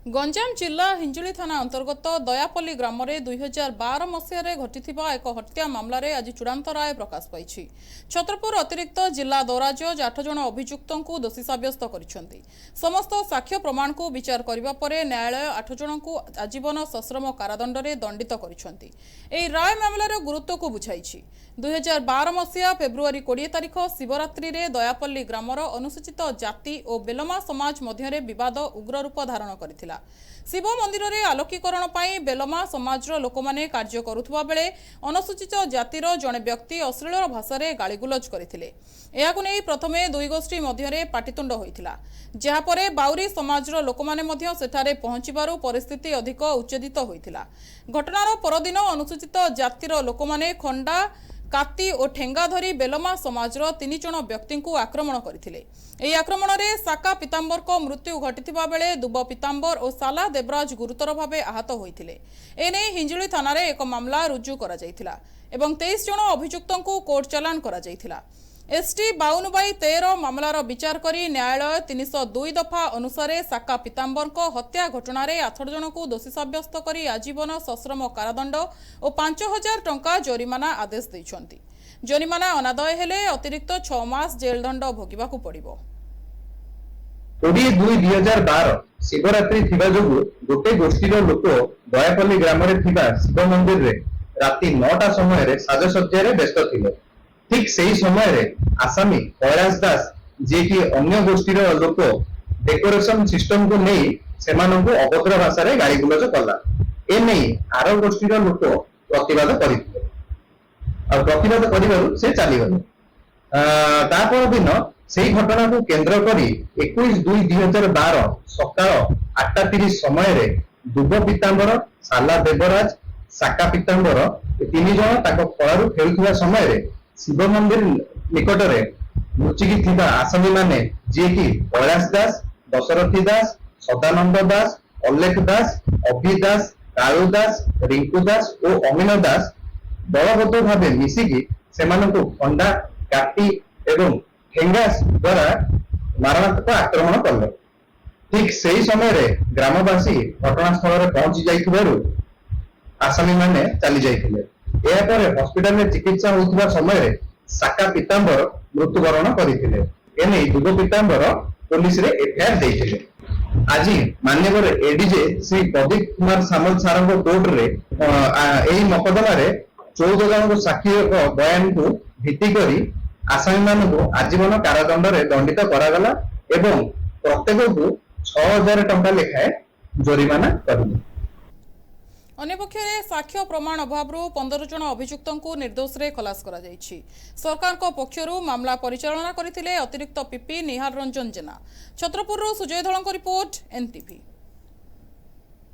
गंजाम जिला हिंजुली थाना अंतर्गत दयापल्ली ग्राम में 2012 मसीह घटिथिबा एक हत्या मामलें आज चूड़ांत राय प्रकाश पाई। छत्रपुर अतिरिक्त जिला दौराज 8 जन अभियुक्त दोषी सब्यस्त करिसेंति। समस्त साक्ष्य प्रमाण को विचार करबा परे न्यायालय 8 जन को आजीवन सश्रम कारादंड में दंडित करिसेंति। एही राय मामलार गुरुत्व को बुझाइछि। 2012 मसीहा फेब्रुआरी 20 तारिख शिवरात्रि रे दयापल्ली ग्रामर अनुसूचित जाति और बेलमा समाज मध्य विवाद उग्र रूप धारण करथिला। शिव मंदिर रे आलोकीकरण पाई बेलमा समाज लोक माने कार्य करुथुवा बेले अनुसूचित जातिर जड़े व्यक्ति अश्लील भाषा रे गालीगुलज करथिले। एहाकु नै प्रथमे दुई गोष्ठी मध्य पाटितुंड होइथिला, जहापरे बाउरी समाज लोक माने मध्य सेठारे पहुंचिबारु परिस्थिति अधिक उच्चेदित होइथिला। घटनार परदिन अनुसूचित जातिर लोक माने खंडा काती और ठेंगा धरी बेलमा समाज 3 जन व्यक्ति को आक्रमण करथिले। एही आक्रमण रे साका पीतांबर को मृत्यु घटिथिबा बेले दुब पीतांबर और साला देवराज गुरुतर भावे आहत होइथिले। एने हिंजुली थाना रे एक मामला रुजु करा जायथिला एवं 23 जन अभियुक्तों को कोर्ट चालान करा जायथिला। एसटी 52/13 मामलार विचार करी न्यायालय 302 दफा अनुसार साका पीतांबर को हत्या घटना रे 8 जन को दोषी सब्यस्त करी आजीवन सश्रम कारादंड और 5000 टंका जरिमाना आदेश दैछंती। जरिमाना अनादय हेले अतिरिक्त 6 मास जेल दंड भोगिबाकू पड़िबो। 20/2/2012 शिवरात्रि थिबा जोगु गोटे गोष्ठीर लोक दयापल्ली ग्राम रे थिबा शिव मंदिर रे राति 9टा समय रे साजसज्जा रे व्यस्त थिले। ठीक सही समय रे आसामी कैलाश दास जे कि अन्य गोष्ठीर लोक डेकोरेशन सिस्टम को नहीं सेमानंकु अभद्र भाषा रे गाली गुलज कला। ए नहीं आर गोष्ठीर लोक प्रतिवाद करिथिले आ प्रतिवाद करिबारु से चली गले। तापर दिन सेही घटना को केंद्र करी 21/2/2012 सकाळ 8:30 समय रे दुब पीतांबर साला देवराज साका पीतांबर 3 जन ताको फळारु खेलुवा समय रे शिव मंदिर निकट में लुचिकी थिबा आसामी माने जे कि कैलाश दास, दशरथी दास, सदानंद दास, अलेख दास, अभि दास, कालू दास, रिंकू दास और अमीन दास दलबद्ध भावे मिसिकी सेमानंकु खंडा काटी एवं ठेंगा द्वारा मारणात्मक आक्रमण कले। ठीक सही समय रे ग्रामवासी घटनास्थल रे पहुंची जाइथिबारु आसामी माने चली जाइथिले। हॉस्पिटल में चिकित्सा होता समय रे साका पीतांबर मृत्युवरण करथिले। एने दुब पीतांबर पुलिस रे एफआईआर देथिले। आज माननीय एडीजे श्री प्रदीप कुमार सामल सारंग कोर्ट रे एही मकदमा रे 14 जन साक्षी बयान को भित्ति करी आसामी मान को आजीवन कारादंड रे दंडित करागला एवं प्रत्येक को 6000 टंका लेखाए जरिमाना करले। अन्यपक्षे साक्ष्य प्रमाण अभाव 15 जन अभियुक्त निर्दोष रे खलास करा जायछि। सरकार को पक्षरु मामला परिचालना करथिले अतिरिक्त PP Nihar Ranjan Jena. Chhatrapur Sujay Dhalank report, NTV.